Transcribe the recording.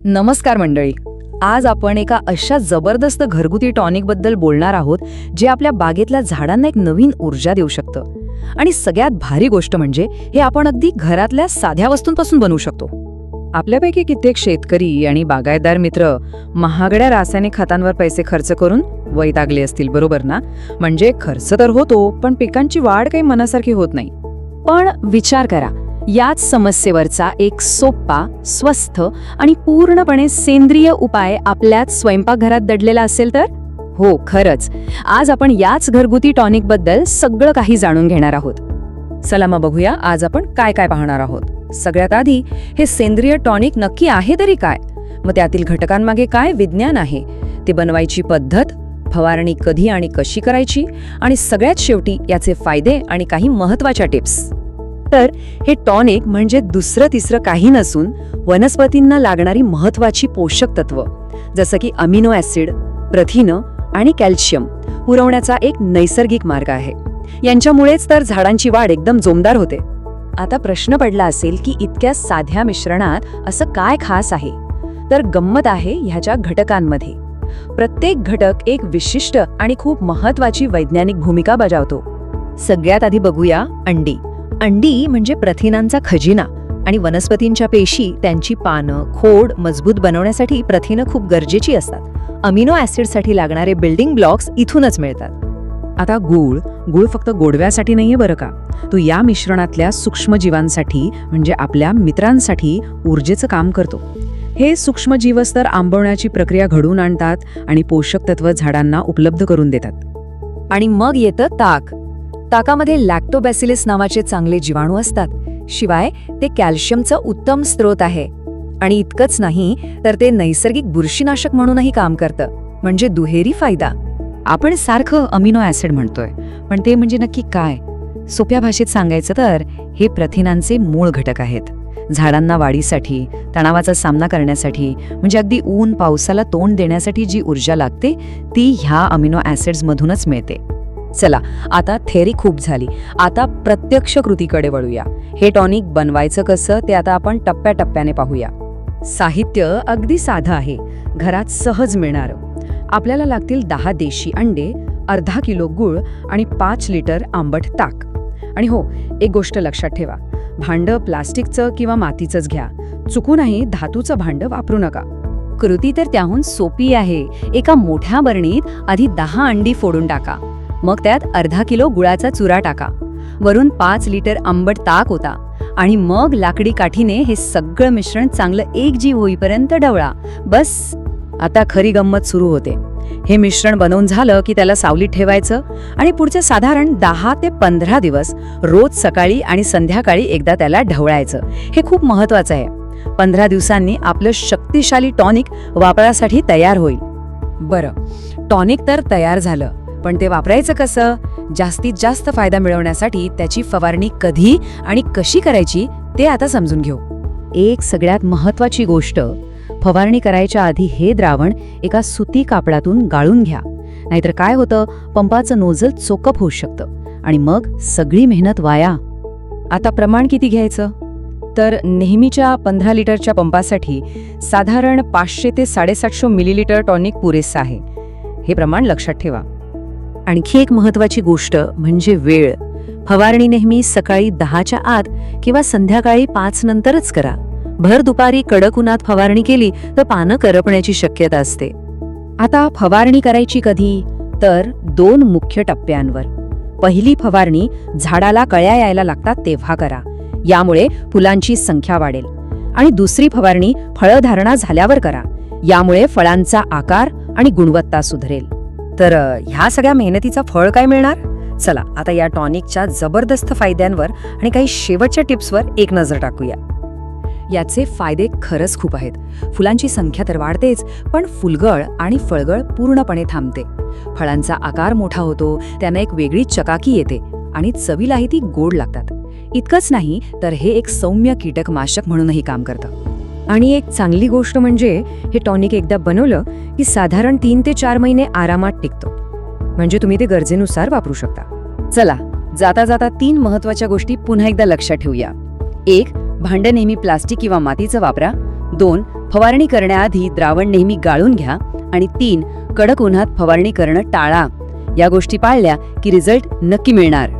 नमस्कार मंडळी. आज आपण एका अशा जबरदस्त घरगुती टॉनिकबद्दल बोलणार आहोत जे आपल्या बागेतल्या झाडांना एक नवीन ऊर्जा देऊ शकतं. आणि सगळ्यात भारी गोष्ट म्हणजे हे आपण अगदी घरातल्या साध्या वस्तूंपासून बनवू शकतो. आपल्यापैकी कित्येक शेतकरी आणि बागायतदार मित्र महागड्या रासायनिक खतांवर पैसे खर्च करून वैतागले असतील, बरोबर ना? म्हणजे खर्च तर होतो, पण पिकांची वाढ काही मनासारखी होत नाही. पण विचार करा, याच समस्येवरचा एक सोपा, स्वस्त आणि पूर्णपणे सेंद्रिय उपाय आपल्याच स्वयंपाकघरात दडलेला असेल तर? हो, खरंच. आज आपण याच घरगुती टॉनिकबद्दल सगळं काही जाणून घेणार आहोत. चला मग बघूया आज आपण काय काय पाहणार आहोत. सगळ्यात आधी, हे सेंद्रिय टॉनिक नक्की आहे तरी काय? मग त्यातील घटकांमागे काय विज्ञान आहे, ते बनवायची पद्धत, फवारणी कधी आणि कशी करायची, आणि सगळ्यात शेवटी याचे फायदे आणि काही महत्त्वाच्या टिप्स. तर हे टॉनिक म्हणजे दुसरं तिसरं काही नसून वनस्पतींना लागणारी महत्त्वाची पोषक तत्व जसं की अमिनो ॲसिड, प्रथिनं आणि कॅल्शियम पुरवण्याचा एक नैसर्गिक मार्ग आहे. यांच्यामुळेच तर झाडांची वाढ एकदम जोमदार होते. आता प्रश्न पडला असेल की इतक्या साध्या मिश्रणात असं काय खास आहे? तर गंमत आहे ह्याच्या घटकांमध्ये. प्रत्येक घटक एक विशिष्ट आणि खूप महत्त्वाची वैज्ञानिक भूमिका बजावतो. सगळ्यात आधी बघूया अंडी. अंडी म्हणजे प्रथिनांचा खजिना, आणि वनस्पतींच्या पेशी, त्यांची पानं, खोड मजबूत बनवण्यासाठी प्रथिनं खूप गरजेची असतात. अमिनो ॲसिडसाठी लागणारे बिल्डिंग ब्लॉक्स इथूनच मिळतात. आता गूळ फक्त गोडव्यासाठी नाहीये बरं का. तो या मिश्रणातल्या सूक्ष्मजीवांसाठी म्हणजे आपल्या मित्रांसाठी ऊर्जेचं काम करतो. हे सूक्ष्मजीवच तर आंबवण्याची प्रक्रिया घडवून आणतात आणि पोषक तत्व झाडांना उपलब्ध करून देतात. आणि मग येतं ताक. ताकामध्ये लॅक्टोबॅसिलस नावाचे चांगले जीवाणू असतात. शिवाय ते कॅल्शियमचा उत्तम स्रोत आहे. आणि इतकंच नाही तर ते नैसर्गिक बुरशीनाशक म्हणूनही काम करतं. म्हणजे दुहेरी फायदा. आपण सारखं अमिनो ॲसिड म्हणतोय, पण ते म्हणजे नक्की काय? सोप्या भाषेत सांगायचं तर हे प्रथिनांचे मूळ घटक आहेत. झाडांना वाढीसाठी, तणावाचा सामना करण्यासाठी, म्हणजे अगदी ऊन पावसाला तोंड देण्यासाठी जी ऊर्जा लागते ती ह्या अमिनो ॲसिड्समधूनच मिळते. चला, आता थेअरी खूप झाली. आता प्रत्यक्ष कृतीकडे वळूया. हे टॉनिक बनवायचं कसं ते आता आपण टप्प्याटप्प्याने पाहूया. साहित्य अगदी साधं आहे, घरात सहज मिळणारं. आपल्याला लागतील 10 देशी अंडे, अर्धा किलो गूळ आणि 5 लिटर आंबट ताक. आणि हो, एक गोष्ट लक्षात ठेवा, भांडं प्लास्टिकचं किंवा मातीचंच घ्या. चुकूनही धातूचं भांडं वापरू नका. कृती तर त्याहून सोपी आहे. एका मोठ्या बरणीत आधी 10 अंडी फोडून टाका. मग त्यात अर्धा किलो गुळाचा चुरा टाका. वरून 5 लिटर आंबट ताक ओता. आणि मग लाकडी काठीने हे सगळं मिश्रण चांगलं एकजीव होईपर्यंत ढवळा. बस, आता खरी गंमत सुरू होते. हे मिश्रण बनवून झालं की त्याला सावलीत ठेवायचं आणि पुढचे साधारण 10 ते 15 दिवस रोज सकाळी आणि संध्याकाळी एकदा त्याला ढवळायचं. हे खूप महत्वाचं आहे. 15 दिवसांनी आपलं शक्तिशाली टॉनिक वापरासाठी तयार होईल. बरं, टॉनिक तर तयार झालं, पण ते वापरायचं कसं? जास्तीत जास्त फायदा मिळवण्यासाठी त्याची फवारणी कधी आणि कशी करायची ते आता समजून घेऊ. एक सगळ्यात महत्त्वाची गोष्ट, फवारणी करायच्या आधी हे द्रावण एका सुती कापडातून गाळून घ्या. नाहीतर काय होतं, पंपाचं नोझल चोकअप होऊ शकतं आणि मग सगळी मेहनत वाया. आता प्रमाण किती घ्यायचं? तर नेहमीच्या 15 लिटरच्या पंपासाठी साधारण 500 ते 750 मिलीलिटर टॉनिक पुरेसं आहे. हे प्रमाण लक्षात ठेवा. आणखी एक महत्त्वाची गोष्ट म्हणजे वेळ. फवारणी नेहमी सकाळी 10च्या आत किंवा संध्याकाळी 5 नंतरच करा. भर दुपारी कडक उन्हात फवारणी केली तर पानं करपण्याची शक्यता असते. आता फवारणी करायची कधी? तर 2 मुख्य टप्प्यांवर. पहिली फवारणी झाडाला कळ्या यायला लागतात तेव्हा करा. यामुळे फुलांची संख्या वाढेल. आणि दुसरी फवारणी फळधारणा झाल्यावर करा. यामुळे फळांचा आकार आणि गुणवत्ता सुधारेल. तर ह्या सगळ्या मेहनतीचं फळ काय मिळणार? चला, आता या टॉनिकच्या जबरदस्त फायद्यांवर आणि काही शेवटच्या टिप्सवर एक नजर टाकूया. याचे फायदे खरंच खूप आहेत. फुलांची संख्या तर वाढतेच, पण फुलगळ आणि फळगळ पूर्णपणे थांबते. फळांचा आकार मोठा होतो, त्यांना एक वेगळी चकाकी येते आणि चवीलाही ती गोड लागतात. इतकंच नाही तर हे एक सौम्य कीटकनाशक म्हणूनही काम करतं. आणि एक चांगली गोष्ट म्हणजे हे टॉनिक एकदा बनवलं की साधारण 3 ते 4 महिने आरामात टिकतो. म्हणजे तुम्ही ते गरजेनुसार वापरू शकता. चला, जाता जाता 3 महत्त्वाच्या गोष्टी पुन्हा एकदा लक्षात ठेवूया. 1. भांडं नेहमी प्लास्टिक किंवा मातीचं वापरा. 2. फवारणी करण्याआधी द्रावण नेहमी गाळून घ्या. आणि 3, कडक उन्हात फवारणी करणं टाळा. या गोष्टी पाळल्या की रिझल्ट नक्की मिळणार.